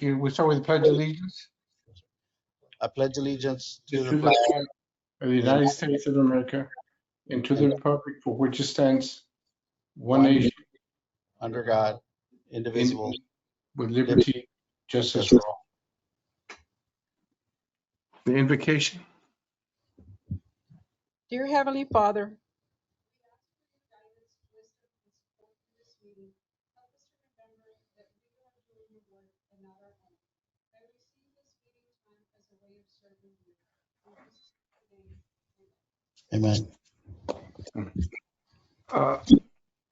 We start with the Pledge of Allegiance I pledge allegiance to to the the flag flag of the United States of America and to the republic for which it stands, one nation, under God, indivisible, with liberty, justice for all. The invocation. Dear Heavenly Father, amen.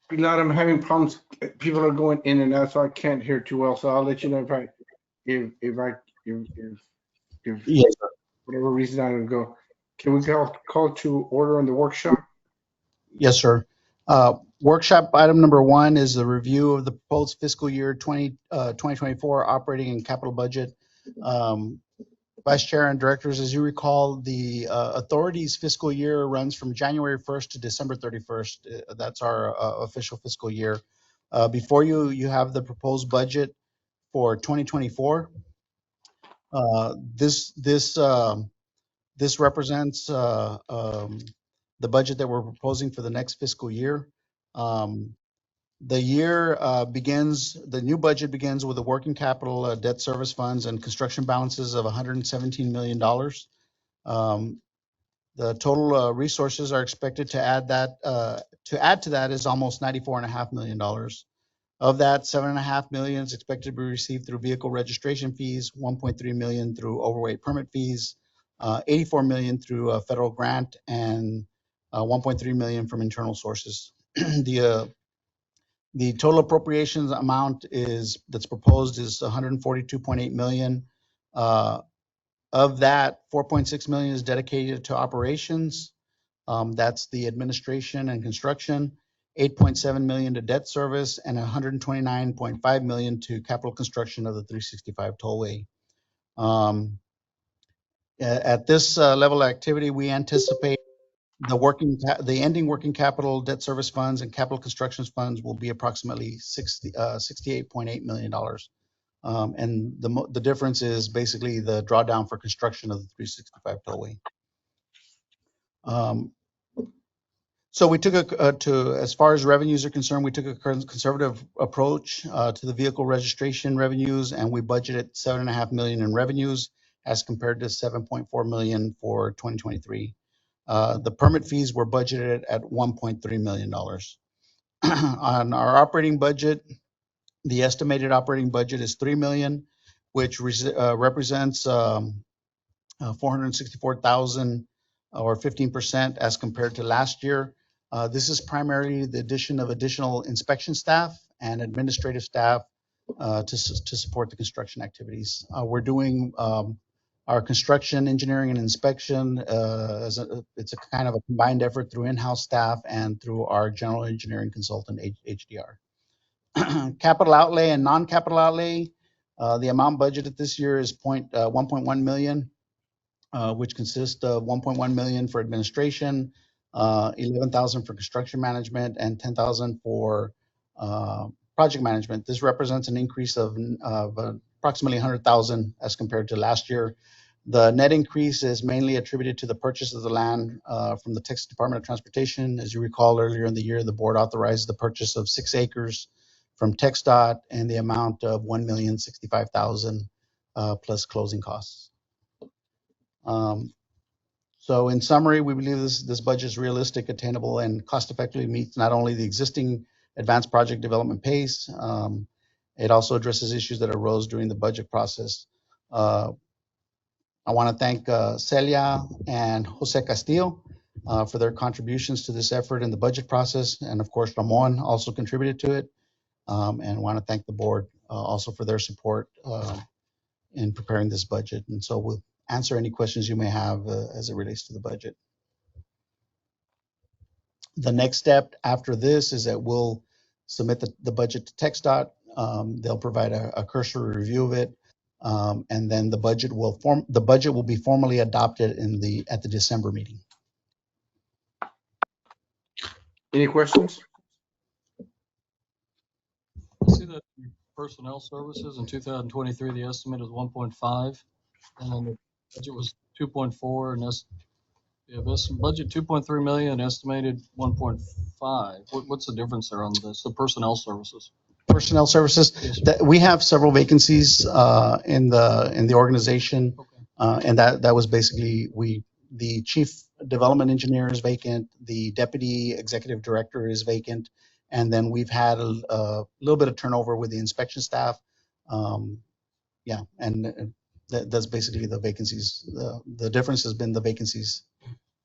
Pilar, I'm having problems. People are going in and out, so I can't hear too well. So I'll let you know if Yes, sir. whatever reason I don't go. Can we call to order on the workshop? Yes, sir. Workshop item number 1 is the review of the proposed fiscal year 2024 operating and capital budget. Vice Chair and Directors, as you recall, the authority's fiscal year runs from January 1st to December 31st. That's our official fiscal year. Before you have the proposed budget for 2024. This represents the budget that we're proposing for the next fiscal year. The new budget begins with a working capital, debt service funds, and construction balances of $117 million. The total resources are expected to add to that is almost $94.5 million. Of that, $7.5 million is expected to be received through vehicle registration fees, $1.3 million through overweight permit fees, $84 million through a federal grant, and $1.3 million from internal sources. The total appropriations amount that's proposed is $142.8 million. Of that, $4.6 million is dedicated to operations. That's the administration and construction. $8.7 million to debt service, and $129.5 million to capital construction of the 365 tollway. At this level of activity, we anticipate the ending working capital, debt service funds, and capital constructions funds will be approximately $68.8 million. And the difference is basically the drawdown for construction of the 365 tollway. So we took as far as revenues are concerned, we took a conservative approach to the vehicle registration revenues, and we budgeted $7.5 million in revenues as compared to $7.4 million for 2023. The permit fees were budgeted at $1.3 million. On our operating budget, the estimated operating budget is $3 million, which represents $464,000 or 15% as compared to last year. This is primarily the addition of additional inspection staff and administrative staff to support the construction activities. We're doing our construction, engineering, and inspection. It's a kind of a combined effort through in-house staff and through our general engineering consultant, HDR. Capital outlay and non-capital outlay. The amount budgeted this year is $1.1 million, which consists of $1.1 million for administration, $11,000 for construction management, and $10,000 for project management. This represents an increase of approximately $100,000 as compared to last year. The net increase is mainly attributed to the purchase of the land from the Texas Department of Transportation. As you recall, earlier in the year, the board authorized the purchase of 6 acres from TxDOT and the amount of $1,065,000 plus closing costs. So in summary, we believe this budget is realistic, attainable, and cost effectively meets not only the existing advanced project development pace, it also addresses issues that arose during the budget process. I want to thank Celia and Jose Castillo for their contributions to this effort in the budget process. And of course, Ramon also contributed to it. And want to thank the board also for their support in preparing this budget. And so we'll answer any questions you may have as it relates to the budget. The next step after this is that we'll submit the budget to TxDOT. They'll provide a cursory review of it. And then the budget will be formally adopted at the December meeting. Any questions? personnel services in 2023, the estimate is 1.5, and then the budget was 2.4, and this budget 2.3 million, estimated 1.5. What's the difference there on this? The personnel services. Personnel services, Yes, sir. that we have several vacancies in the organization. Okay. And that was basically, the chief development engineer is vacant, the deputy executive director is vacant, and then we've had a little bit of turnover with the inspection staff. Yeah, and that's basically the vacancies. The difference has been the vacancies.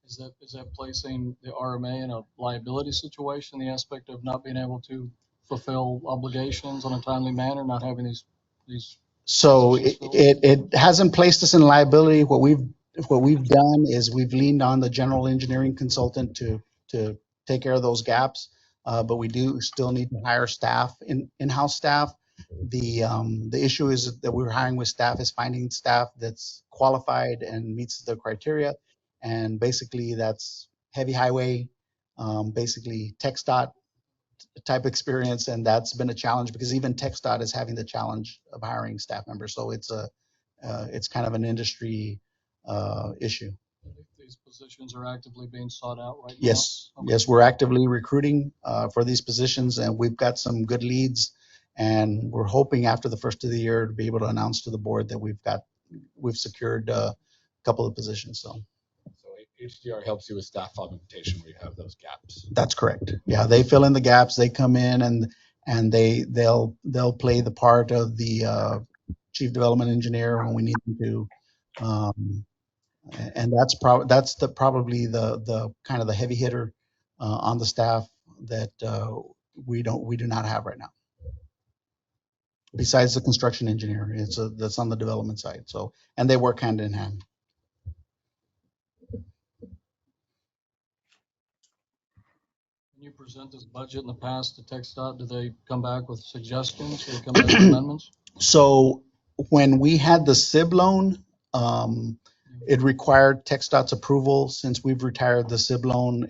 Is that placing the RMA in a liability situation, the aspect of not being able to fulfill obligations on a timely manner, not having these So positions it hasn't placed us in liability. What we've done is we've leaned on the general engineering consultant to take care of those gaps. But we do still need to hire staff, in-house staff. The issue is that we're hiring with staff is finding staff that's qualified and meets the criteria. And basically that's heavy highway, basically TxDOT type experience, and that's been a challenge because even TxDOT is having the challenge of hiring staff members. So it's kind of an industry issue. These positions are actively being sought out right now? Yes, Okay. yes, we're actively recruiting for these positions, and we've got some good leads, and we're hoping after the first of the year to be able to announce to the board that we've secured a couple of positions. So HDR helps you with staff augmentation where you have those gaps. that's correct. Yeah, they fill in the gaps. They come in and they'll play the part of the chief development engineer when we need them to. And that's probably the kind of the heavy hitter on the staff that we do not have right now. Besides the construction engineer, that's on the development side. So, and they work hand in hand. When you present this budget in the past to TxDOT, do they come back with suggestions? Do they come back with amendments? So when we had the SIB loan, it required TxDOT's approval. Since we've retired the SIB loan,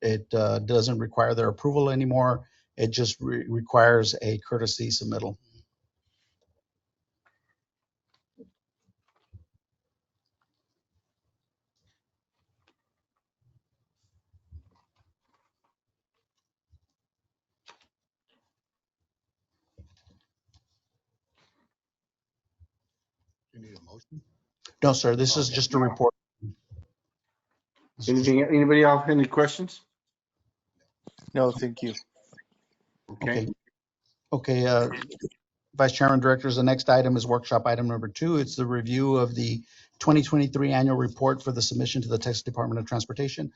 it doesn't require their approval anymore. It just requires a courtesy submittal. You need a motion? No, sir, this is Okay. just a report. Anybody else, any questions? No, thank you. Okay. Okay, Vice Chairman, Directors, the next item is workshop item number 2. It's the review of the 2023 annual report for the submission to the Texas Department of Transportation.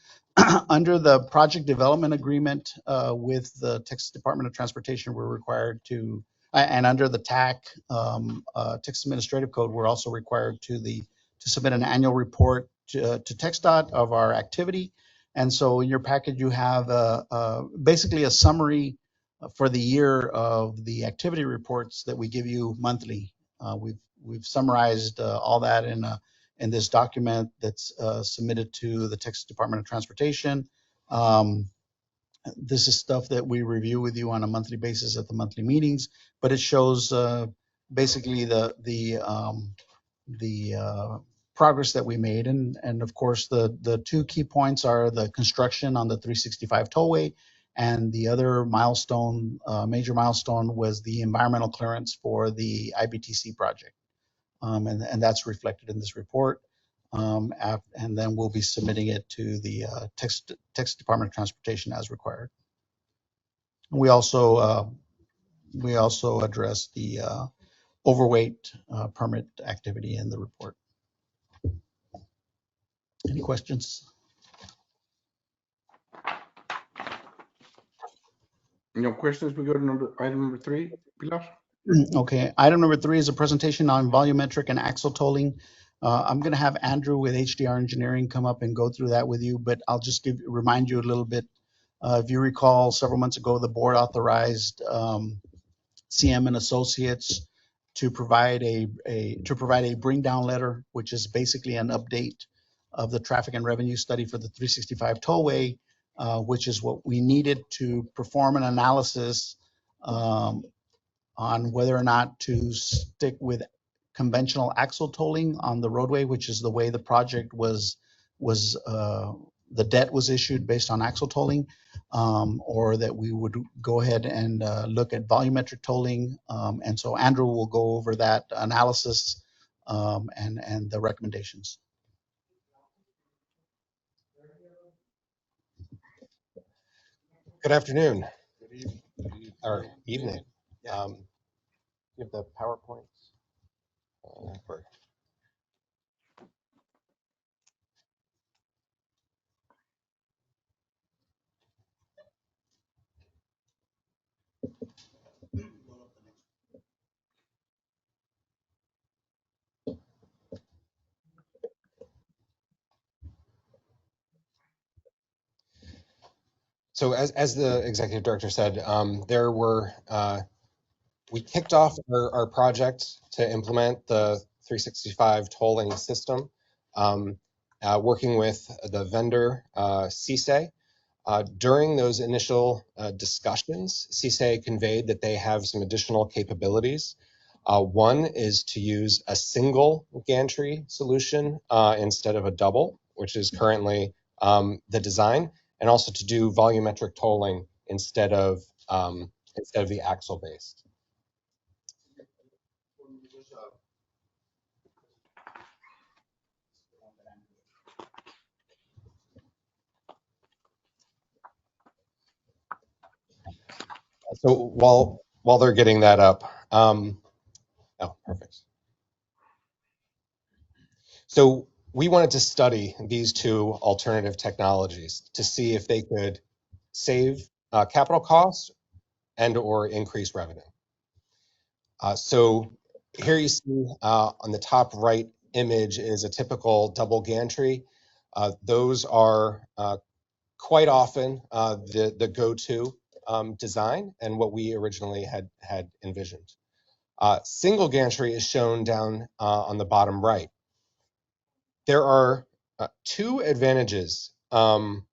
Under the project development agreement with the Texas Department of Transportation, we're required to, and under the TAC, Texas Administrative Code, we're also required to submit an annual report to TxDOT of our activity. And so in your package, you have basically a summary for the year of the activity reports that we give you monthly. We've summarized all that in this document that's submitted to the Texas Department of Transportation. This is stuff that we review with you on a monthly basis at the monthly meetings, but it shows basically the progress that we made. And of course, the 2 key points are the construction on the 365 tollway, and the other milestone, major milestone, was the environmental clearance for the IBTC project. And that's reflected in this report. And then we'll be submitting it to the Texas Department of Transportation as required. We also address the overweight permit activity in the report. Any questions? No questions? We go to item number 3, Pilar? Okay, item number 3 is a presentation on volumetric and axle tolling. I'm going to have Andrew with HDR Engineering come up and go through that with you, but I'll just remind you a little bit. If you recall, several months ago, the board authorized CM and Associates to provide a bring down letter, which is basically an update of the traffic and revenue study for the 365 tollway, which is what we needed to perform an analysis on whether or not to stick with conventional axle tolling on the roadway, which is the way the project was the debt was issued based on axle tolling, or that we would go ahead and look at volumetric tolling. And so Andrew will go over that analysis and the recommendations. Good afternoon. Or evening. You have the PowerPoints? Or- So as the executive director said, we kicked off our project to implement the 365 tolling system, working with the vendor CSA. During those initial discussions, CSA conveyed that they have some additional capabilities. One is to use a single gantry solution instead of a double, which is currently the design, and also to do volumetric tolling instead of the axle based. So while they're getting that up, oh, perfect. So we wanted to study these two alternative technologies to see if they could save capital costs and or increase revenue. So here you see on the top right image is a typical double gantry. Those are quite often the go-to design and what we originally had envisioned. Single gantry is shown down on the bottom right. There are two advantages to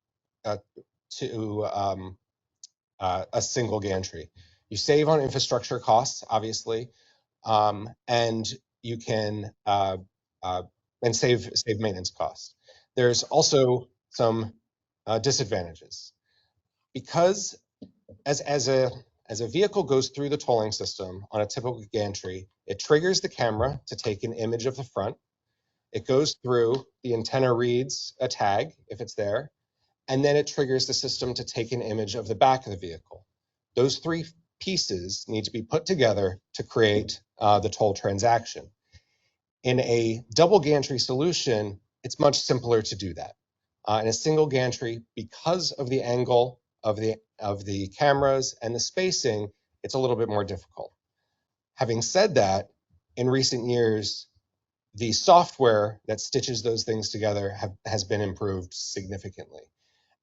a single gantry. You save on infrastructure costs, obviously, and you can and save maintenance costs. There's also some disadvantages because as a vehicle goes through the tolling system on a typical gantry, it triggers the camera to take an image of the front. It goes through, the antenna reads a tag if it's there, and then it triggers the system to take an image of the back of the vehicle. Those three pieces need to be put together to create the toll transaction. In a double gantry solution, it's much simpler to do that. In a single gantry, because of the angle of the cameras and the spacing, it's a little bit more difficult. Having said that, in recent years, the software that stitches those things together has been improved significantly.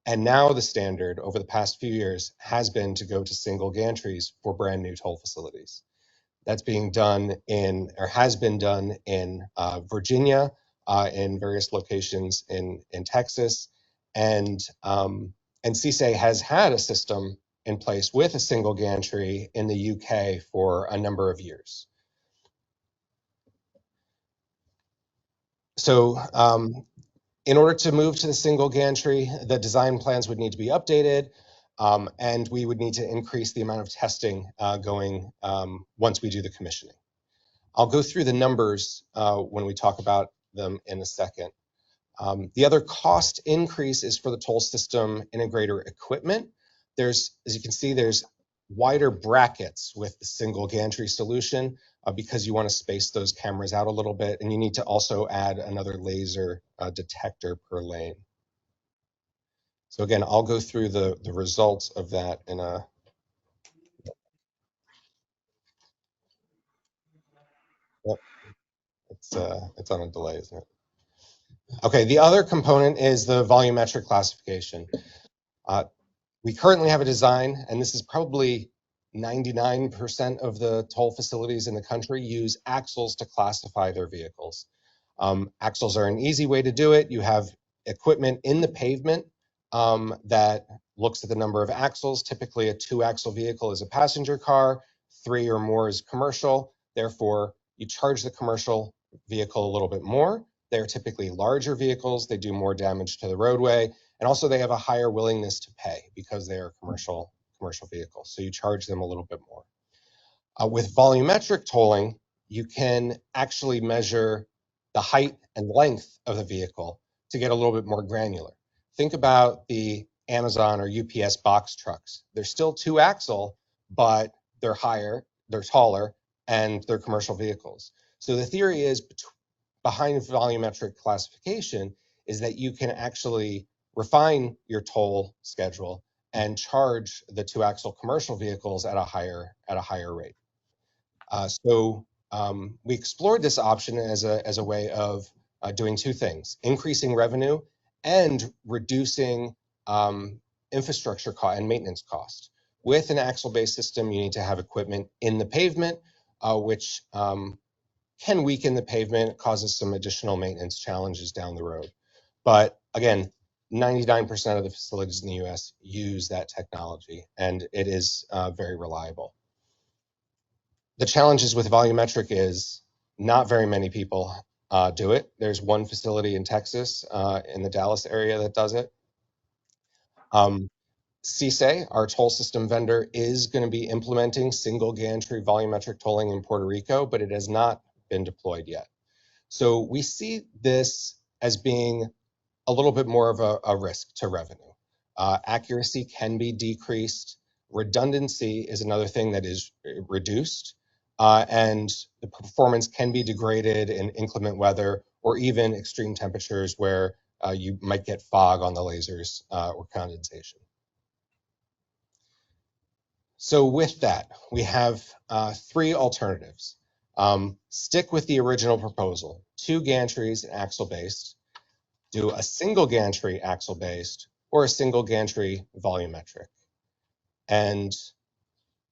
And now the standard over the past few years has been to go to single gantries for brand new toll facilities. That's being done has been done in Virginia, in various locations in Texas, and CSA has had a system in place with a single gantry in the UK for a number of years. So in order to move to the single gantry, the design plans would need to be updated, and we would need to increase the amount of testing going once we do the commissioning. I'll go through the numbers when we talk about them in a second. The other cost increase is for the toll system integrator equipment. As you can see, there's wider brackets with the single gantry solution because you want to space those cameras out a little bit, and you need to also add another laser detector per lane. So again, I'll go through the results of that in a it's on a delay, isn't it? Okay, the other component is the volumetric classification. We currently have a design, and this is probably 99% of the toll facilities in the country use axles to classify their vehicles. Axles are an easy way to do it. You have equipment in the pavement that looks at the number of axles. Typically, a 2-axle vehicle is a passenger car. 3 or more is commercial. Therefore, you charge the commercial vehicle a little bit more. They're typically larger vehicles. They do more damage to the roadway. And also they have a higher willingness to pay because they are commercial vehicles. So you charge them a little bit more. With volumetric tolling, you can actually measure the height and length of the vehicle to get a little bit more granular. Think about the Amazon or UPS box trucks. They're still 2-axle, but they're higher, they're taller, and they're commercial vehicles. So the theory is behind volumetric classification is that you can actually refine your toll schedule and charge the 2-axle commercial vehicles at a higher rate. We explored this option as a way of doing 2 things: increasing revenue and reducing infrastructure cost and maintenance cost. With an axle-based system, you need to have equipment in the pavement, which can weaken the pavement, causes some additional maintenance challenges down the road. But again, 99% of the facilities in the US use that technology, and it is very reliable. The challenges with volumetric is not very many people do it. There's one facility in Texas, in the Dallas area, that does it. CSE, our toll system vendor, is going to be implementing single gantry volumetric tolling in Puerto Rico, but it has not been deployed yet. So we see this as being a little bit more of a risk to revenue. Accuracy can be decreased. Redundancy is another thing that is reduced. And the performance can be degraded in inclement weather or even extreme temperatures where you might get fog on the lasers or condensation. So with that, we have 3 alternatives. Stick with the original proposal: 2 gantries and axle-based, do a single gantry axle-based, or a single gantry volumetric. And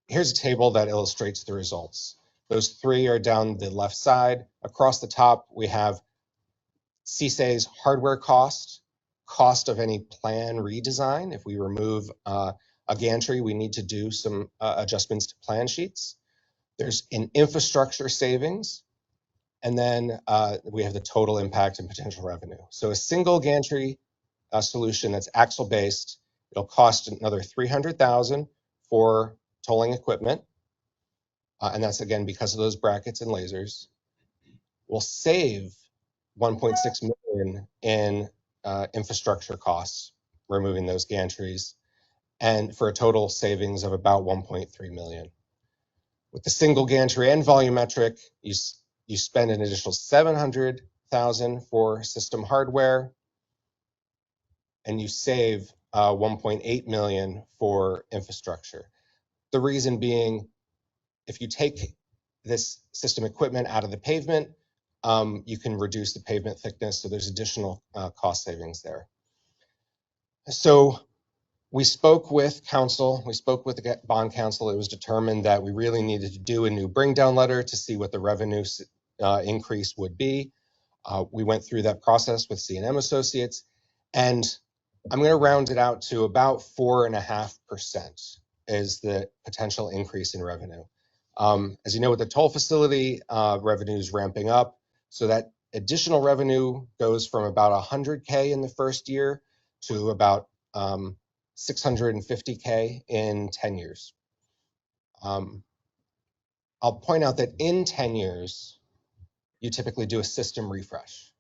here's a table that illustrates the results. Those 3 are down the left side. Across the top, we have CSE's hardware cost of any plan redesign. If we remove a gantry, we need to do some adjustments to plan sheets. There's an infrastructure savings, and then we have the total impact and potential revenue. So a single gantry solution that's axle-based, it'll cost another $300,000 for tolling equipment, and that's again because of those brackets and lasers. We'll save $1.6 million in infrastructure costs, removing those gantries, and for a total savings of about $1.3 million. With the single gantry and volumetric, you spend an additional $700,000 for system hardware, and you save $1.8 million for infrastructure. The reason being, if you take this system equipment out of the pavement, you can reduce the pavement thickness, so there's additional cost savings there. So we spoke with council, we spoke with the bond council. It was determined that we really needed to do a new bring down letter to see what the revenue increase would be. We went through that process with C&M Associates, and I'm going to round it out to about 4.5% is the potential increase in revenue. As you know, with the toll facility, revenue is ramping up, so that additional revenue goes from about $100K in the first year to about $650K in 10 years. I'll point out that in 10 years, you typically do a system refresh.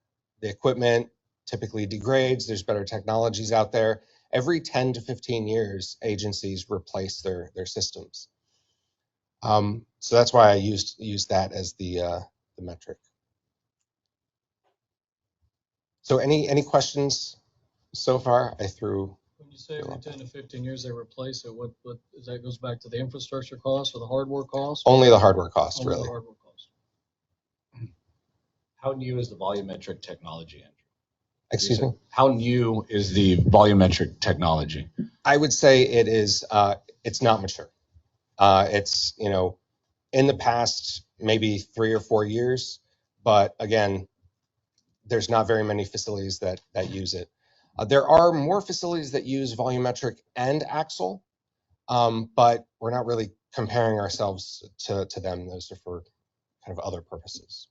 The equipment typically degrades, there's better technologies out there. Every 10 to 15 years, agencies replace their systems. So that's why I used that as the metric. So any questions so far? I threw. When you say every 10 to 15 years they replace it, what is that goes back to the infrastructure cost or the hardware cost? Only the hardware cost, Only really. the hardware cost. How new is the volumetric technology, Andrew? Excuse me? How new is the volumetric technology? I would say it is, it's not mature. It's, in the past, maybe 3 or 4 years, but again, there's not very many facilities that use it. There are more facilities that use volumetric and axle, but we're not really comparing ourselves to them. Those are for kind of other purposes.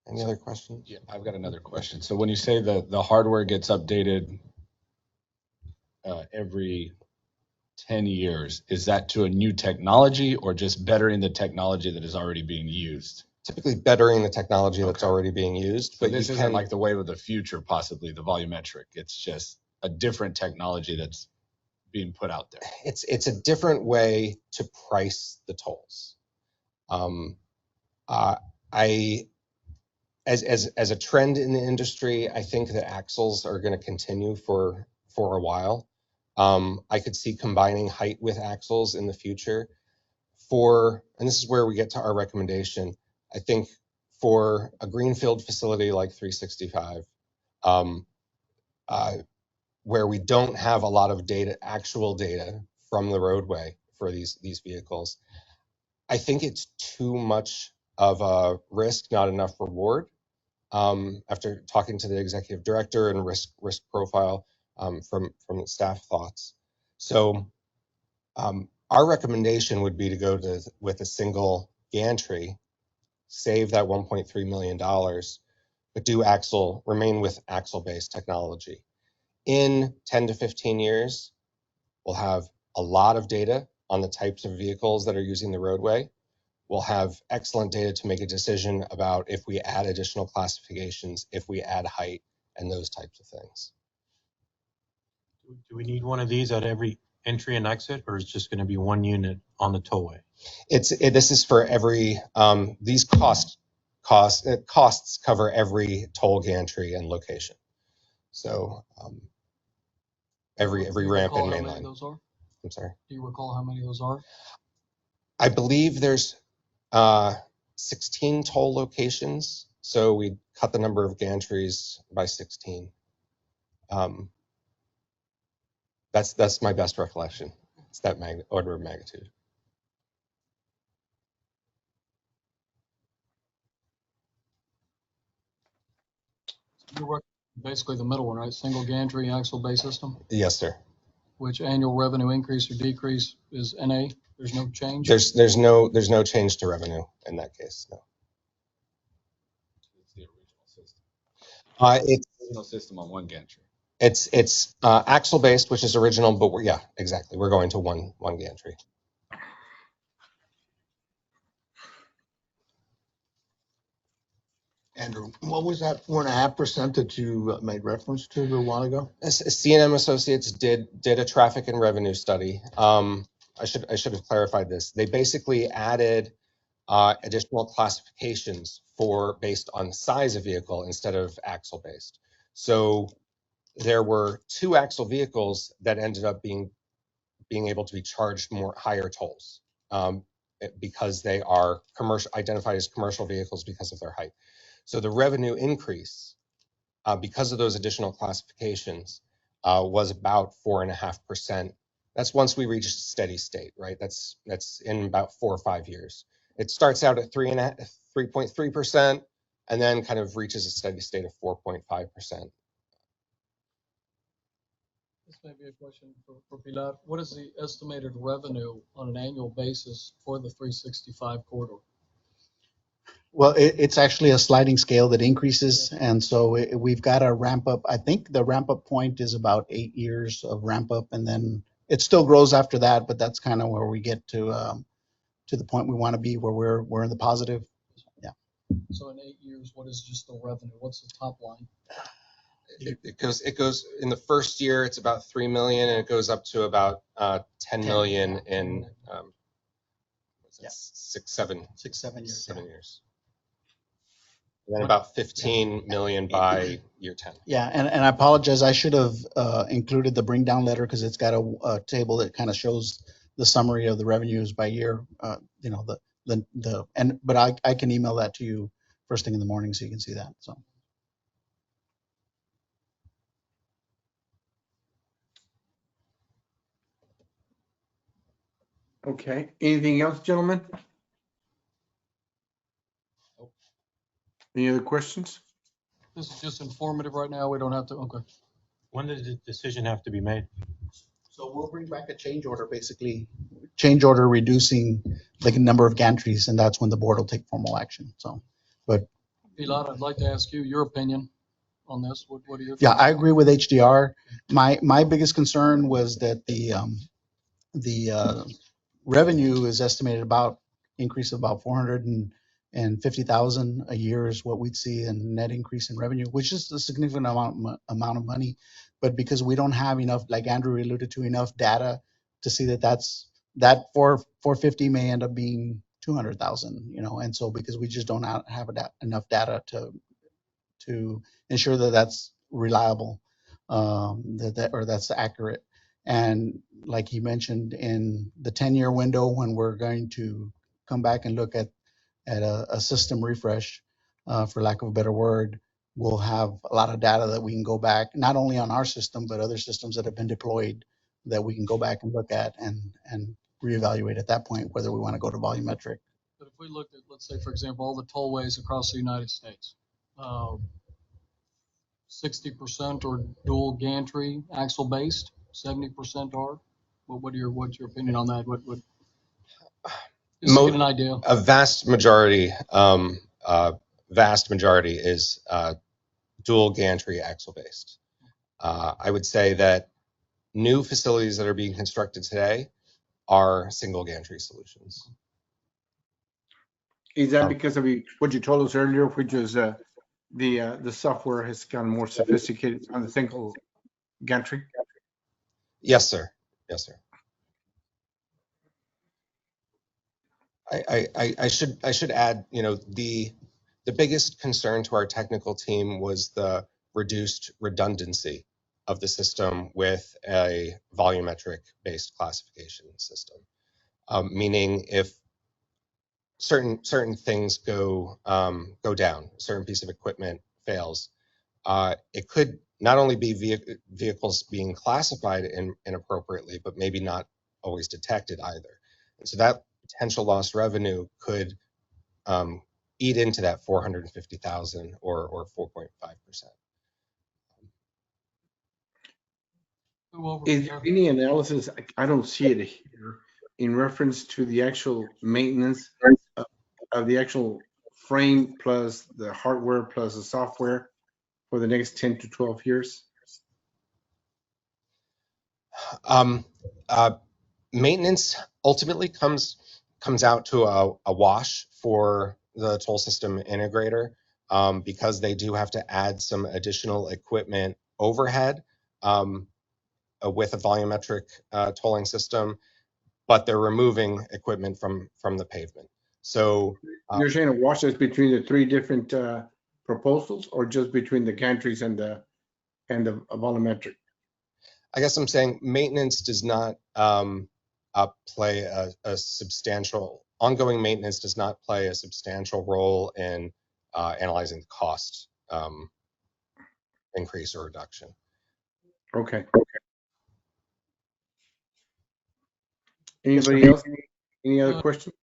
Any other questions? Yeah, I've got another question. So when you say that the hardware gets updated every 10 years, is that to a new technology or just bettering the technology that is already being used? Typically bettering the technology that's Okay. already being used. But But this you isn't can, like the wave of the future, possibly the volumetric. It's just a different technology that's being put out there. it's a different way to price the tolls. I as a trend in the industry, I think that axles are going to continue for a while. I could see combining height with axles in the future. And this is where we get to our recommendation. I think for a greenfield facility like 365, where we don't have a lot of data, actual data from the roadway for these vehicles, I think it's too much of a risk, not enough reward. After talking to the executive director and risk profile from the staff thoughts. So our recommendation would be to go with a single gantry, save that $1.3 million, but remain with axle-based technology. In 10 to 15 years, we'll have a lot of data on the types of vehicles that are using the roadway. We'll have excellent data to make a decision about if we add additional classifications, if we add height, and those types of things. Do we need one of these at every entry and exit, or is it just going to be one unit on the tollway? This is for every, these costs cover every toll gantry and location. So every ramp and main line. I'm sorry. Do you recall how many of those are? I believe there's 16 toll locations, so we cut the number of gantries by 16. That's my best recollection. It's that order of magnitude. You're basically the middle one, right? Single gantry axle-based system, Yes, sir. which annual revenue increase or decrease is NA. There's no change. There's no change to revenue in that case. No. It's the original system. It's Original system on one gantry. It's axle based, which is original, but yeah, exactly. We're going to one gantry. Andrew, what was that 4.5% that you made reference to a little while ago? C&M Associates did a traffic and revenue study. I should have clarified this. They basically added additional classifications based on size of vehicle instead of axle based. So there were 2 axle vehicles that ended up being able to be charged higher tolls because they are identified as commercial vehicles because of their height. So the revenue increase because of those additional classifications was about 4.5%. That's once we reach steady state, right? That's in about 4 or 5 years. It starts out at 3.3%, and then kind of reaches a steady state of 4.5%. This may be a question for Pilar. What is the estimated revenue on an annual basis for the 365 corridor? Well, it's actually a sliding scale that increases, and so we've got a ramp up. I think the ramp up point is about 8 years of ramp up, and then it still grows after that. But that's kind of where we get to the point we want to be, where we're in the positive. Yeah. So in 8 years, what is just the revenue? What's the top line? It goes in the first year. It's about 3 million, and it goes up to about 10 million in 7 years. And then about 15 million by year 10. Yeah, and I apologize. I should have included the bring down letter because it's got a table that kind of shows the summary of the revenues by year. But I can email that to you first thing in the morning so you can see that. So. Okay, anything else, gentlemen? Any other questions? This is just informative right now. We don't have to. Okay. When did the decision have to be made? So we'll bring back a change order, basically, change order reducing the number of gantries, and that's when the board will take formal action. So, but Pilar, I'd like to ask you your opinion on this. What are your yeah, thoughts? I agree with HDR. My biggest concern was that the revenue is estimated about increase of about 450,000 a year is what we'd see in net increase in revenue, which is a significant amount of money. But because we don't have enough, like Andrew alluded to, enough data to see that 450 may end up being 200,000, and so because we just don't have enough data to ensure that that's reliable, or that's accurate. And like he mentioned, in the 10-year window, when we're going to come back and look at a system refresh, for lack of a better word, we'll have a lot of data that we can go back, not only on our system, but other systems that have been deployed that we can go back and look at and reevaluate at that point whether we want to go to volumetric. But if we looked at, let's say, for example, all the tollways across the United States, 60% are dual gantry axle based, 70% are. What's your opinion on that? What just to get an idea? A vast majority is dual gantry axle based. I would say that new facilities that are being constructed today are single gantry solutions. Is that because of what you told us earlier, which is the software has gotten more sophisticated on the single gantry? Yes, sir. Yes, sir. I should add, the biggest concern to our technical team was the reduced redundancy of the system with a volumetric based classification system. Meaning if certain things go down, a certain piece of equipment fails, it could not only be vehicles being classified inappropriately, but maybe not always detected either. And so that potential lost revenue could eat into that 450,000 or 4.5%. Is there any analysis, I don't see it here, in reference to the actual maintenance of the actual frame plus the hardware plus the software for the next 10 to 12 years? Maintenance ultimately comes out to a wash for the toll system integrator, because they do have to add some additional equipment overhead with a volumetric tolling system, but they're removing equipment from the pavement. So You're saying it washes between the three different proposals, or just between the gantries and the volumetric? I guess I'm saying maintenance does not play a substantial, ongoing maintenance does not play a substantial role in analyzing the cost increase or reduction. Okay. Anybody else? Any other questions?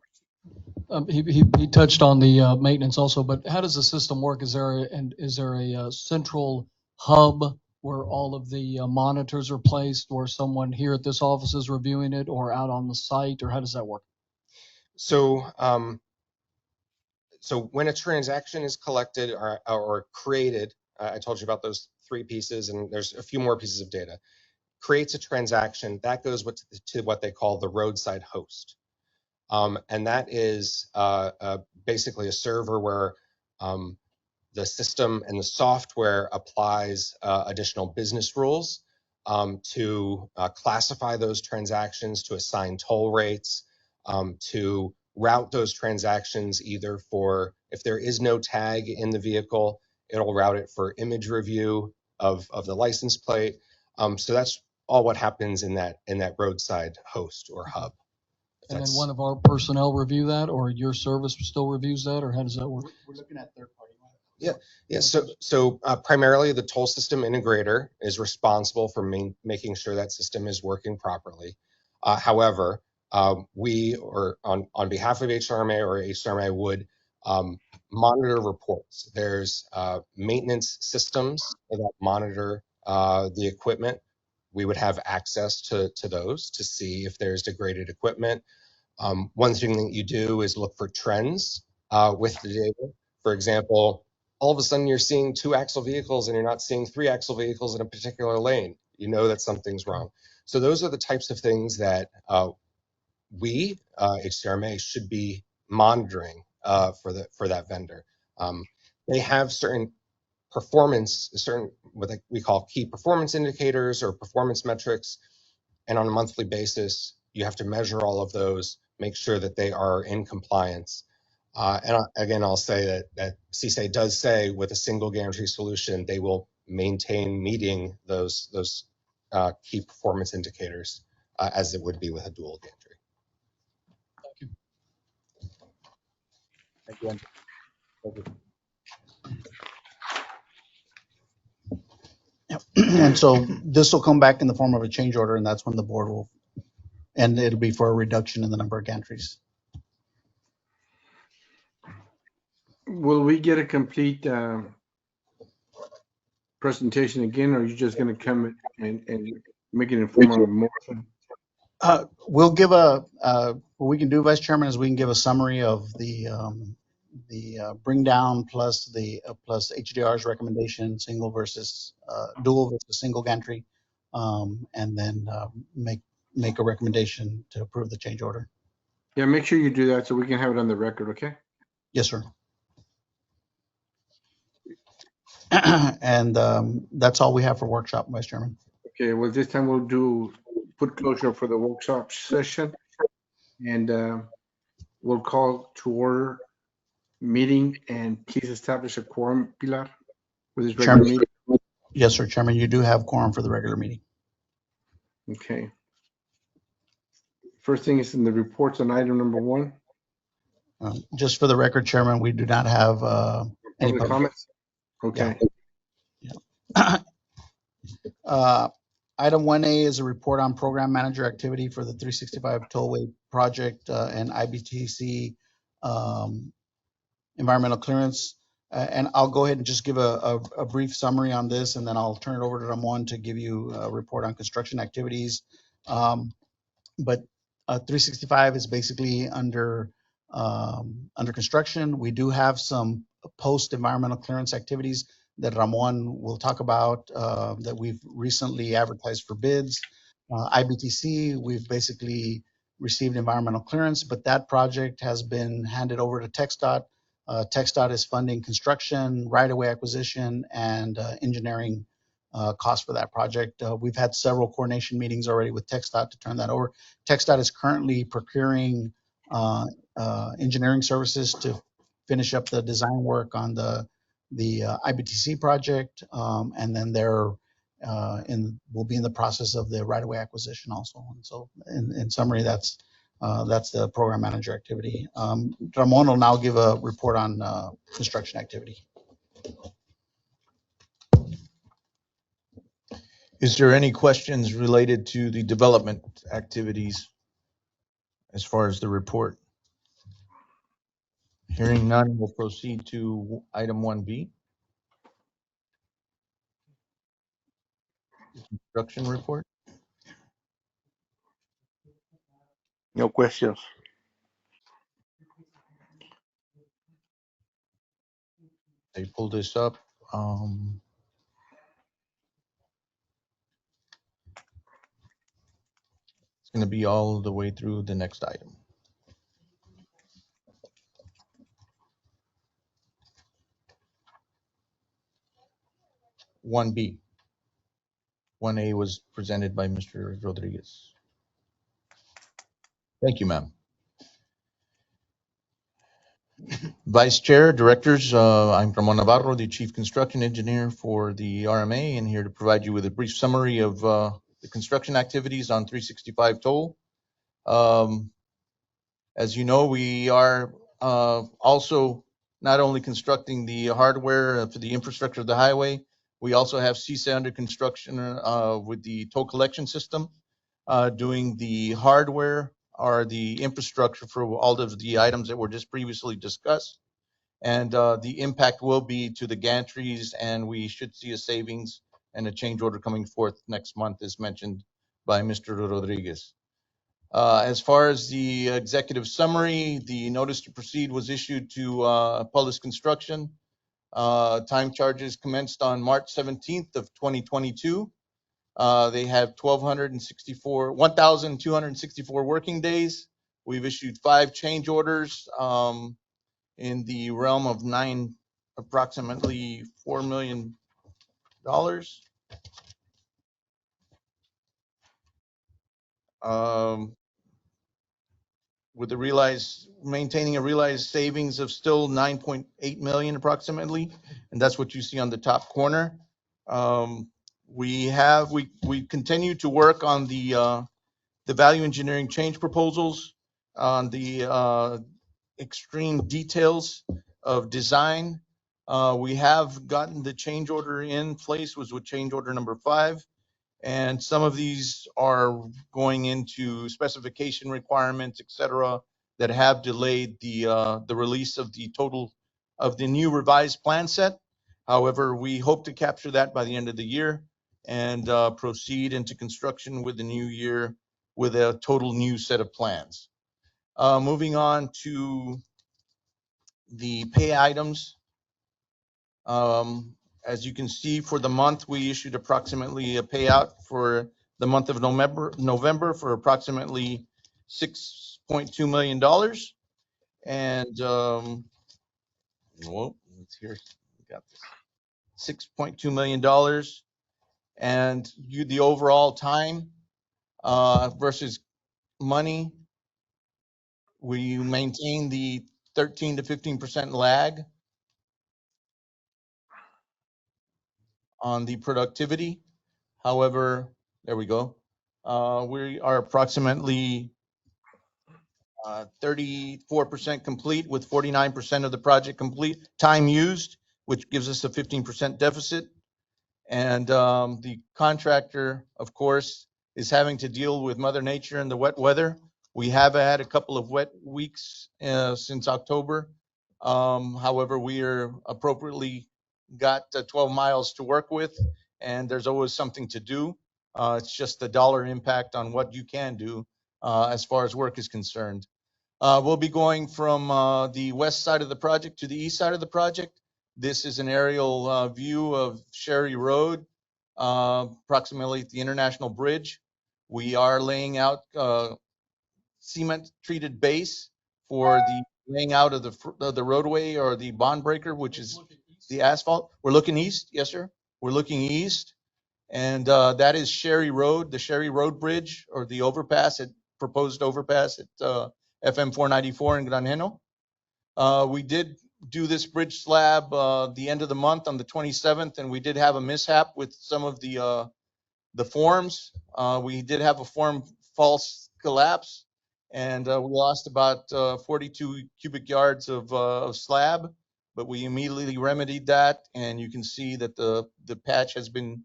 He touched on the maintenance also, but how does the system work? Is there a central hub where all of the monitors are placed, or someone here at this office is reviewing it, or out on the site, or how does that work? So when a transaction is collected or created, I told you about those three pieces, and there's a few more pieces of data. Creates a transaction that goes to what they call the roadside host. And that is basically a server where the system and the software applies additional business rules to classify those transactions, to assign toll rates, to route those transactions either for, if there is no tag in the vehicle, it'll route it for image review of the license plate. So that's all what happens in that roadside host or hub. And then one of our personnel review that, or your service still reviews that, or how does that work? We're looking at third party. Yeah. So primarily the toll system integrator is responsible for making sure that system is working properly. However, we, or on behalf of HCRMA, or HCRMA would monitor reports. There's maintenance systems that monitor the equipment, we would have access to those to see if there's degraded equipment. One thing that you do is look for trends with the data. For example, all of a sudden you're seeing 2-axle vehicles and you're not seeing 3-axle vehicles in a particular lane. You know that something's wrong. So those are the types of things that we, HCRMA, should be monitoring for that vendor. They have certain what we call key performance indicators or performance metrics, and on a monthly basis, you have to measure all of those, make sure that they are in compliance. Again, I'll say that CSA does say with a single gantry solution, they will maintain meeting those key performance indicators as it would be with a dual gantry. Thank you. Thank you, Andrew. Thank you. And so this will come back in the form of a change order, and that's when the board will, and it'll be for a reduction in the number of gantries. Will we get a complete presentation again, or are you just going to come and make an informal motion? We'll give what we can do, Vice Chairman, is we can give a summary of the bring down plus HDR's recommendation, single versus dual versus single gantry, and then make a recommendation to approve the change order. Yeah, make sure you do that so we can have it on the record, okay? Yes, sir. And that's all we have for workshop, Vice Chairman. Okay, well, this time we'll put closure for the workshop session, and we'll call to order meeting, and please establish a quorum, Pilar, with this regular Chairman. meeting. Yes, sir, Chairman, you do have quorum for the regular meeting. Okay. First thing is in the reports on item number 1. Just for the record, Chairman, we do not have any Public comments? Okay. Item 1A is a report on program manager activity for the 365 Tollway project and IBTC environmental clearance. And I'll go ahead and just give a brief summary on this, and then I'll turn it over to Ramon to give you a report on construction activities. But 365 is basically under construction. We do have some post environmental clearance activities that Ramon will talk about that we've recently advertised for bids. IBTC, we've basically received environmental clearance, but that project has been handed over to TxDOT. TxDOT is funding construction, right-of-way acquisition, and engineering costs for that project. We've had several coordination meetings already with TxDOT to turn that over. TxDOT is currently procuring engineering services to finish up the design work on the IBTC project, and then they're will be in the process of the right-of-way acquisition also. And so, in summary, that's the program manager activity. Ramon will now give a report on construction activity. Is there any questions related to the development activities as far as the report? Hearing none, we'll proceed to item 1B. Construction report. No questions. I pulled this up. It's going to be all the way through the next item. One B. 1A was presented by Mr. Rodriguez. Thank you, ma'am. Vice Chair, Directors, I'm Ramon Navarro, the Chief Construction Engineer for the RMA, and here to provide you with a brief summary of the construction activities on 365 Toll. As you know, we are also not only constructing the hardware for the infrastructure of the highway, we also have CSA under construction with the toll collection system, doing the hardware or the infrastructure for all of the items that were just previously discussed. And the impact will be to the gantries, and we should see a savings and a change order coming forth next month, as mentioned by Mr. Rodriguez. As far as the executive summary, the notice to proceed was issued to Pullis Construction. Time charges commenced on March 17th of 2022. They have 1,264 working days. We've issued 5 change orders in the realm of approximately $4 million. With maintaining a realized savings of still 9.8 million approximately, and that's what you see on the top corner. We continue to work on the value engineering change proposals, on the extreme details of design. We have gotten the change order in place, was with change order number 5. And some of these are going into specification requirements, et cetera, that have delayed the release of the new revised plan set. However, we hope to capture that by the end of the year and proceed into construction with the new year with a total new set of plans. Moving on to the pay items. As you can see, for the month, we issued approximately a payout for the month of November for approximately $6.2 million. And, let's hear, we got this, $6.2 million. And the overall time versus money, we maintain the 13 to 15% lag on the productivity. However, there we go. We are approximately 34% complete with 49% of the project complete time used, which gives us a 15% deficit. And the contractor, of course, is having to deal with Mother Nature and the wet weather. We have had a couple of wet weeks since October. However, we are appropriately got 12 miles to work with, and there's always something to do. It's just the dollar impact on what you can do as far as work is concerned. We'll be going from the west side of the project to the east side of the project. This is an aerial view of Sherry Road, approximately at the International Bridge. We are laying out cement treated base for the laying out of the roadway or the bond breaker, which is the asphalt. We're looking east. Yes, sir. We're looking east. And that is Sherry Road, the Sherry Road Bridge, or the overpass, proposed overpass at FM 494 in Granjeno. We did do this bridge slab the end of the month on the 27th, and we did have a mishap with some of the forms. We did have a form false collapse, and we lost about 42 cubic yards of slab, but we immediately remedied that, and you can see that the patch has been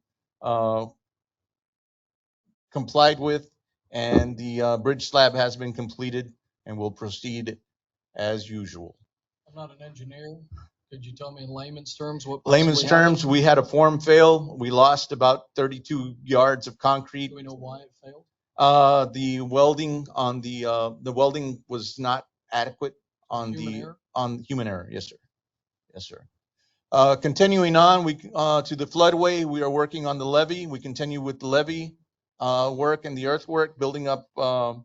complied with, and the bridge slab has been completed, and will proceed as usual. I'm not an engineer. Could you tell me in layman's terms what? Layman's terms, we had a form fail. We lost about 32 yards of concrete. Do we know why it failed? The welding on the welding was not adequate on human error. Yes, sir. Yes, sir. Continuing on, to the floodway, we are working on the levee. We continue with the levee work and the earthwork, building up the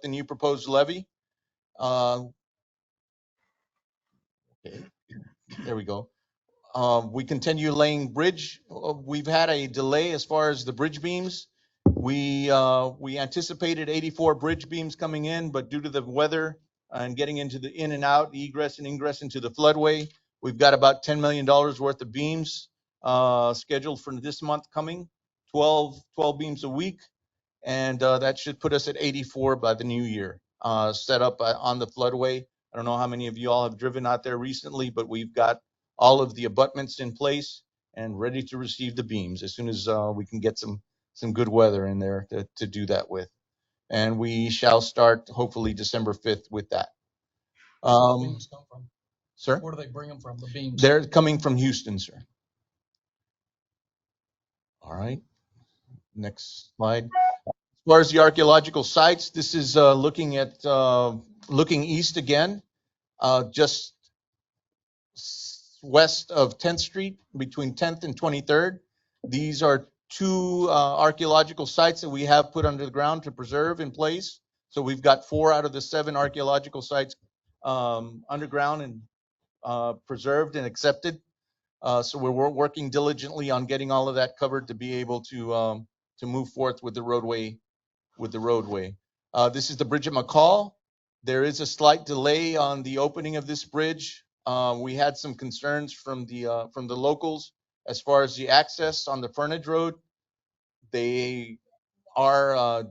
new proposed levee. Okay. There we go. We continue laying bridge. We've had a delay as far as the bridge beams. We anticipated 84 bridge beams coming in, but due to the weather and getting into the in and out, egress and ingress into the floodway, we've got about $10 million worth of beams scheduled for this month coming, 12 beams a week. And that should put us at 84 by the new year, set up on the floodway. I don't know how many of you all have driven out there recently, but we've got all of the abutments in place and ready to receive the beams as soon as we can get some good weather in there to do that with. And we shall start hopefully December 5th with that. Where do the beams come from? Sir? Where do they bring them from, the beams? They're coming from Houston, sir. All right, next slide. As far as the archaeological sites, this is looking at looking east again, just west of 10th Street, between 10th and 23rd. These are two archaeological sites that we have put under the ground to preserve in place. So we've got 4 out of the 7 archaeological sites underground and preserved and accepted. So we're working diligently on getting all of that covered to be able to move forth with the roadway. This is the bridge at McCall. There is a slight delay on the opening of this bridge. We had some concerns from the locals as far as the access on the frontage road. They are,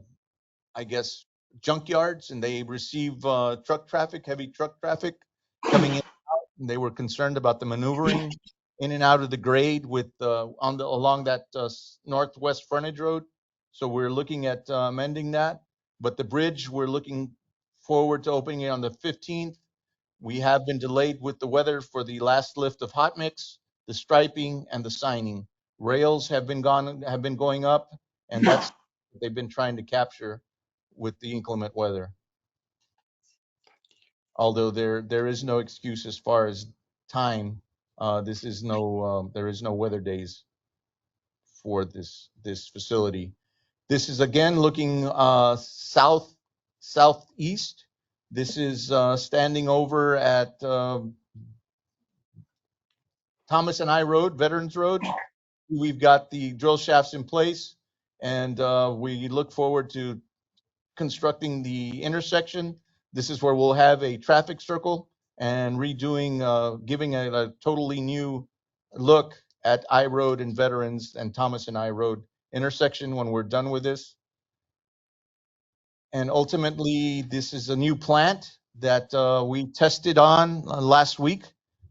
I guess, junkyards, and they receive truck traffic, heavy truck traffic coming in. And they were concerned about the maneuvering in and out of the grade with along that northwest frontage road. So we're looking at amending that. But the bridge, we're looking forward to opening it on the 15th. We have been delayed with the weather for the last lift of hot mix, the striping, and the signing. Rails have been going up, and that's what they've been trying to capture with the inclement weather. Although there is no excuse as far as time. There is no weather days for this facility. This is again looking southeast. This is standing over at Thomas and I Road, Veterans Road. We've got the drill shafts in place, and we look forward to constructing the intersection. This is where we'll have a traffic circle and redoing, giving a totally new look at I Road and Veterans and Thomas and I Road intersection when we're done with this. And ultimately, this is a new plant that we tested on last week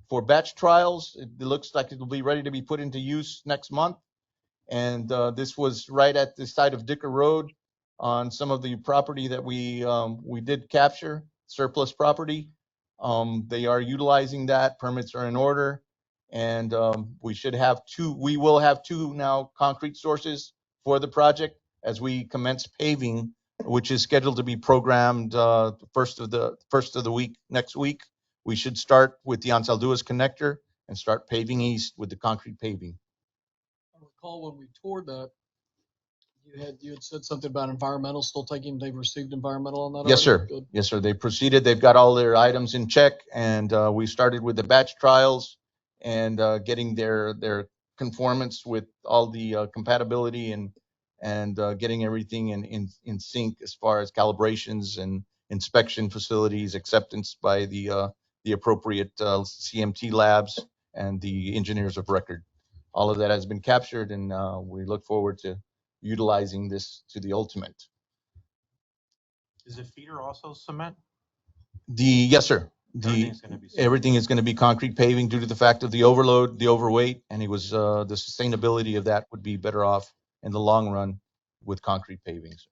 for batch trials. It looks like it will be ready to be put into use next month. And this was right at the site of Dicker Road on some of the property that we did capture, surplus property. They are utilizing that. Permits are in order, and we will have 2 now concrete sources for the project as we commence paving, which is scheduled to be programmed first of the week next week. We should start with the Ansalduas connector and start paving east with the concrete paving. I recall when we toured that, you had said something about environmental still taking, they've received environmental on that Yes, already? sir. Good. Yes, sir. They proceeded. They've got all their items in check, and we started with the batch trials and getting their conformance with all the compatibility and getting everything in sync as far as calibrations and inspection facilities, acceptance by the appropriate CMT labs and the engineers of record. All of that has been captured, and we look forward to utilizing this to the ultimate. Is the feeder also cement? Yes, sir. Everything's gonna be cement. Everything is going to be concrete paving due to the fact of the overload, the overweight, and it was the sustainability of that would be better off in the long run with concrete pavings.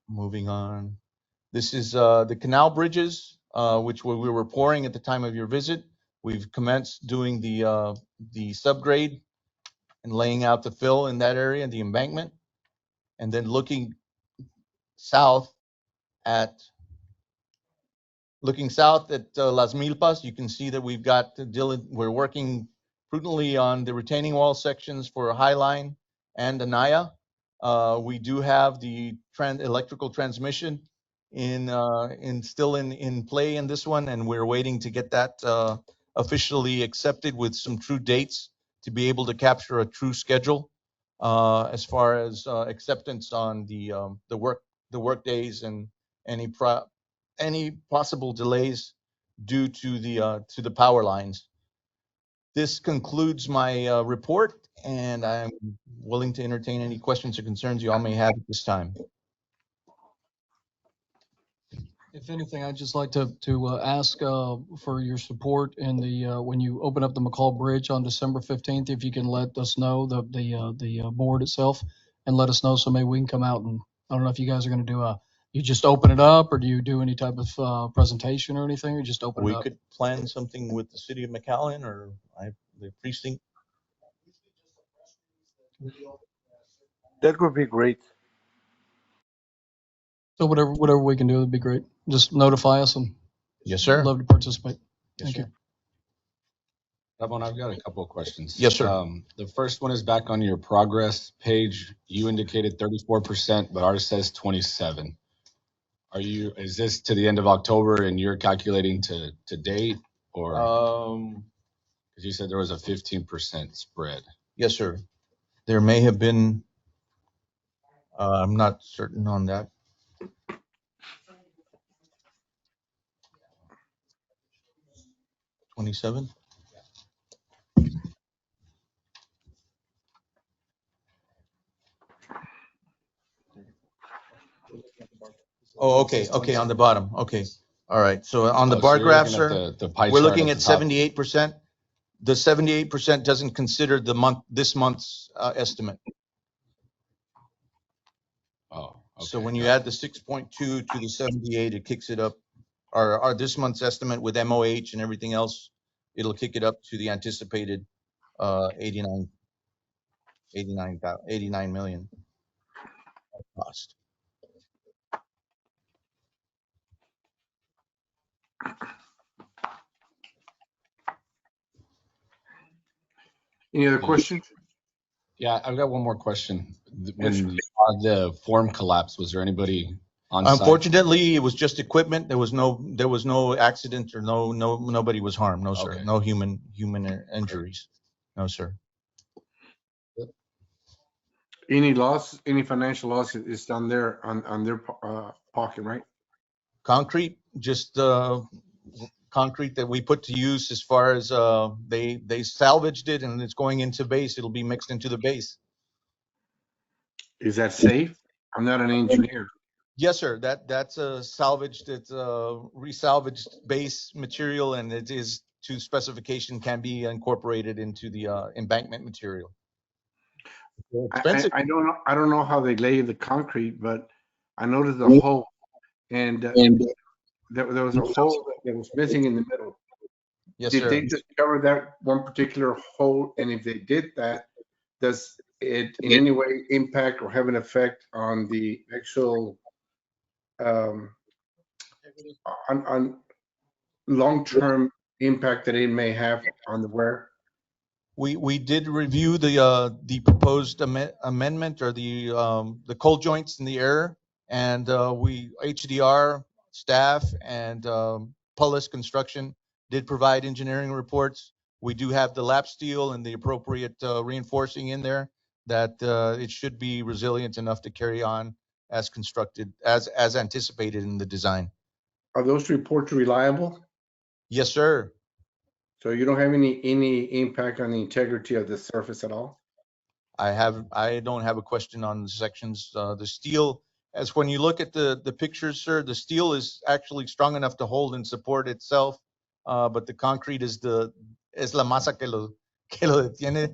Moving on. This is the canal bridges, which we were pouring at the time of your visit. We've commenced doing the subgrade and laying out the fill in that area, the embankment, and then looking south at Las Milpas, you can see that we're working prudently on the retaining wall sections for Highline and Anaya. We do have the electrical transmission still in play in this one, and we're waiting to get that officially accepted with some true dates to be able to capture a true schedule as far as acceptance on the work days and any possible delays due to the power lines. This concludes my report, and I'm willing to entertain any questions or concerns you all may have at this time. If anything, I'd just like to ask for your support in the when you open up the McCall Bridge on December 15th, if you can let us know, the board itself, and let us know so maybe we can come out, and I don't know if you guys are going to do you just open it up, or do you do any type of presentation or anything, or just open it We up? could plan something with the city of McAllen or the precinct. That would be great. So whatever we can do would be great. Just notify us and Yes, sir. love to participate. Yes, Thank sir. you. Ramon, I've got a couple of questions. Yes, sir. The first one is back on your progress page. You indicated 34%, but ours says 27. Is this to the end of October and you're calculating to date, or because you said there was a 15% spread? Yes, sir. There may have been, I'm not certain on that. $27? Oh, okay, okay, on the bottom, okay. All right, so on the Oh, so bar you're graph, looking at sir, the pie we're chart looking at at the top. 78%. The 78% doesn't consider this month's estimate. Oh, okay. So when you got add the 6.2 to the 78, it kicks it up, or this month's estimate with MOH and everything else, it'll kick it up to the anticipated 89 million cost. Any other questions? Yeah, I've got one more question. When Yes, sir. you saw the form collapse, was there anybody on site? Unfortunately, it was just equipment. There was no accident or nobody was harmed. No, sir. Okay. No human injuries. No, sir. Any loss, any financial loss is done there on their pocket, right? Concrete, just concrete that we put to use as far as they salvaged it and it's going into base. It'll be mixed into the base. Is that safe? I'm not an engineer. Yes, sir. That's a salvaged. It's a resalvaged base material, and it is to specification, can be incorporated into the embankment material. Expensive. I don't know how they lay the concrete, but I noticed the hole, and there was a hole that was missing in the middle. Yes, Did sir. they discover that one particular hole? And if they did that, does it in any way impact or have an effect on the actual um, on long-term impact that it may have on the wear? We did review the proposed amendment or the cold joints in the air, and we HDR staff and Pullis Construction did provide engineering reports. We do have the lap steel and the appropriate reinforcing in there that it should be resilient enough to carry on as constructed, as anticipated in the design. Are those reports reliable? Yes, sir. So you don't have any impact on the integrity of the surface at all? I don't have a question on the sections. The steel, as when you look at the pictures, sir, the steel is actually strong enough to hold and support itself. But the concrete is la masa que lo detiene.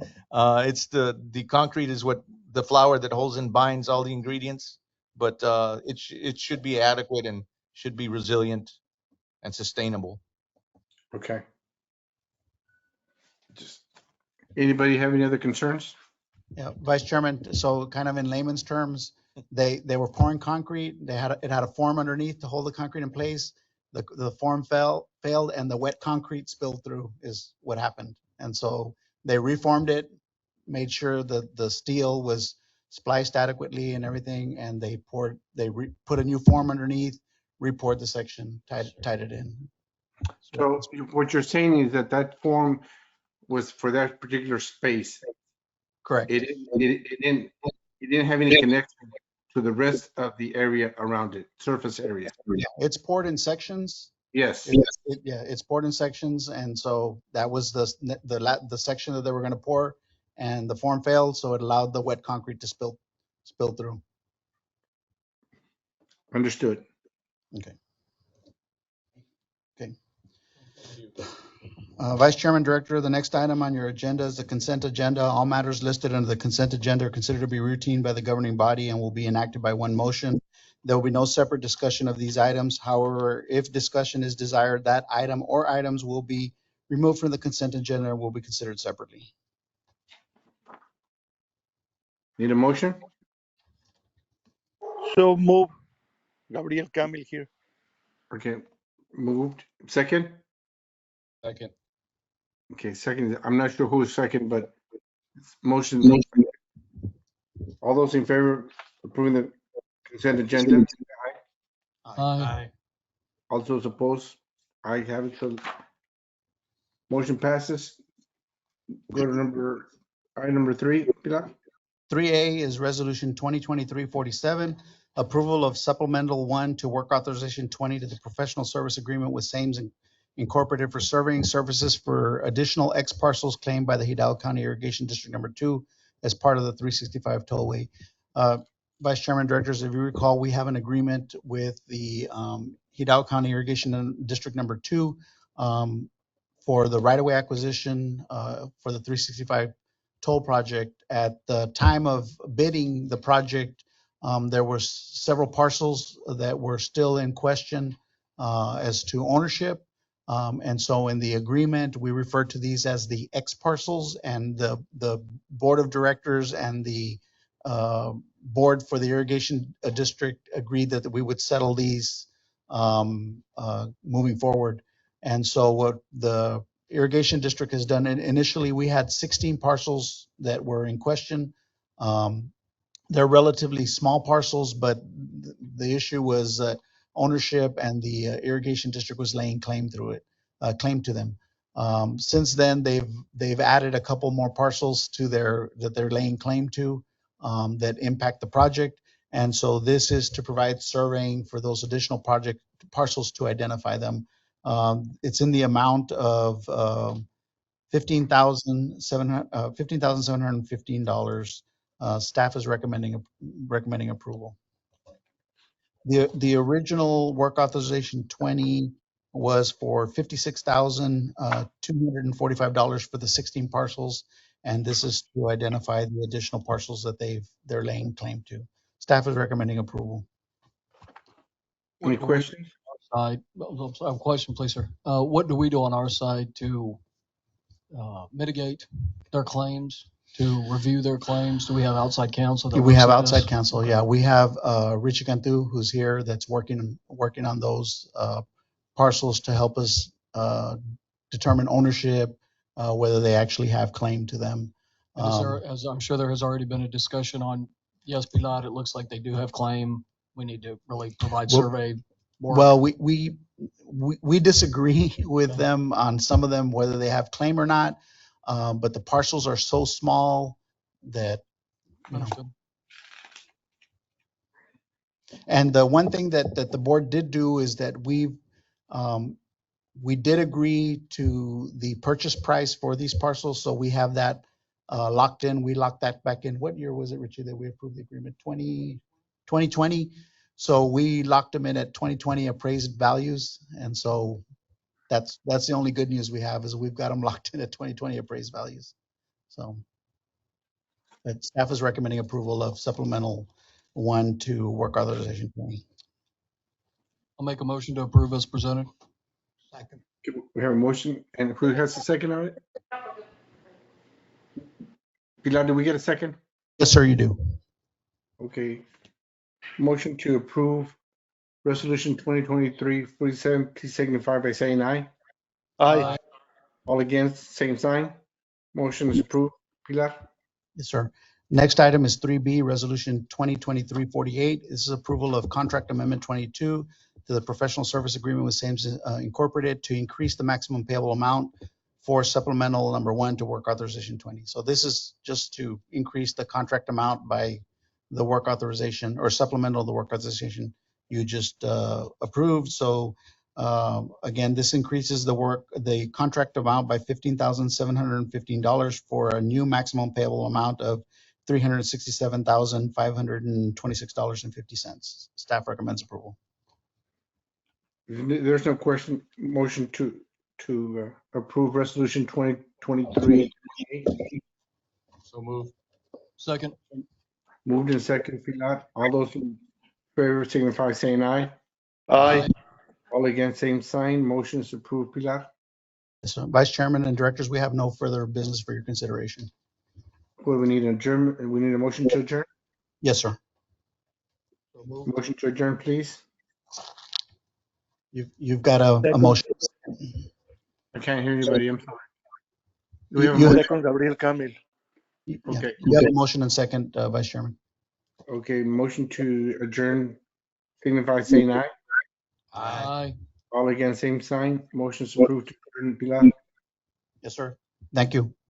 It's the concrete is what the flour that holds and binds all the ingredients. But it should be adequate and should be resilient and sustainable. Okay. Just anybody have any other concerns? Yeah, Vice Chairman, so kind of in layman's terms, they were pouring concrete. It had a form underneath to hold the concrete in place. The form failed and the wet concrete spilled through is what happened. And so they reformed it, made sure that the steel was spliced adequately and everything, and they put a new form underneath, repoured the section, tied it in. So what you're saying is that form was for that particular space. Correct. It didn't have any connection to the rest of the area around it, surface area. It's poured in sections. Yes. It's poured in sections, and so that was the section that they were going to pour, and the form failed, so it allowed the wet concrete to spill through. Understood. Okay. Vice Chairman, Director, the next item on your agenda is the consent agenda. All matters listed under the consent agenda are considered to be routine by the governing body and will be enacted by one motion. There will be no separate discussion of these items. However, if discussion is desired, that item or items will be removed from the consent agenda and will be considered separately. Need a motion? So move. Gabriel Camil here. Okay, moved. Second? Second. Okay, second. I'm not sure who's second, but motion. All those in favor of approving the consent agenda? Aye. All those opposed? I have it. So motion passes. Go to item number 3, Pilar. 3A is Resolution 2023-47, approval of supplemental 1 to work authorization 20 to the professional service agreement with Sames Incorporated for surveying services for additional X parcels claimed by the Hidalgo County Irrigation District Number 2 as part of the 365 tollway. Vice Chairman, Directors, if you recall, we have an agreement with the Hidalgo County Irrigation District Number 2 for the right-of-way acquisition for the 365 toll project. At the time of bidding the project, there were several parcels that were still in question as to ownership. And so in the agreement, we refer to these as the X parcels, and the board of directors and the board for the irrigation district agreed that we would settle these moving forward. And so what the irrigation district has done, and initially we had 16 parcels that were in question. They're relatively small parcels, but the issue was ownership, and the irrigation district was laying claim to them. Since then, they've added a couple more parcels to that they're laying claim to that impact the project. And so this is to provide surveying for those additional project parcels to identify them. It's in the amount of $15,715. Staff is recommending approval. The original work authorization 20 was for $56,245 for the 16 parcels, and this is to identify the additional parcels that they're laying claim to. Staff is recommending approval. Any questions? I have a question, please, sir. What do we do on our side to mitigate their claims, to review their claims? Do we have outside counsel? We have outside counsel. Yeah, we have Richie Cantu, who's here, that's working on those parcels to help us determine ownership, whether they actually have claim to them. As I'm sure there has already been a discussion on, yes, Pilar, it looks like they do have claim. We need to really provide survey work. Well, we disagree with them on some of them, whether they have claim or not. But the parcels are so small that, you know. And the one thing that the board did do is that we did agree to the purchase price for these parcels. So we have that locked in. We locked that back in. What year was it, Richie, that we approved the agreement? 2020. So we locked them in at 2020 appraised values. And so that's the only good news we have, is we've got them locked in at 2020 appraised values. So but staff is recommending approval of supplemental 1 to work authorization 20. I'll make a motion to approve as presented. Second. We have a motion, and who has the second on it? Pilar, did we get a second? Yes, sir, you do. Okay. Motion to approve resolution 2023-47, please signify by saying aye. Aye. All against, same sign. Motion is approved. Pilar? Yes, sir. Next item is 3B, Resolution 2023-48. This is approval of Contract Amendment 22 to the Professional Service Agreement with Sames Incorporated to increase the maximum payable amount for supplemental number 1 to work authorization 20. So this is just to increase the contract amount by the work authorization, or supplemental the work authorization you just approved. So again, this increases the contract amount by $15,715 for a new maximum payable amount of $367,526.50. Staff recommends approval. There's no question. Motion to approve resolution 2023. So move. Second. Moved in second, Pilar. All those in favor signify by saying aye. Aye. All against, same sign. Motion is approved. Pilar? So, Vice Chairman and Directors, we have no further business for your consideration. What do we need an adjourn? We need a motion to adjourn? Yes, sir. Motion to adjourn, please. You've got a Second. motion. I can't hear anybody. I'm sorry. Do we You, have a you, motion? Second, Gabriel Camil. yeah, Okay. you have a motion and second, Vice Chairman. Okay, motion to adjourn, signify by saying aye. Aye. All against, same sign. Motion's approved to adjourn, Pilar. Yes, sir. Thank you.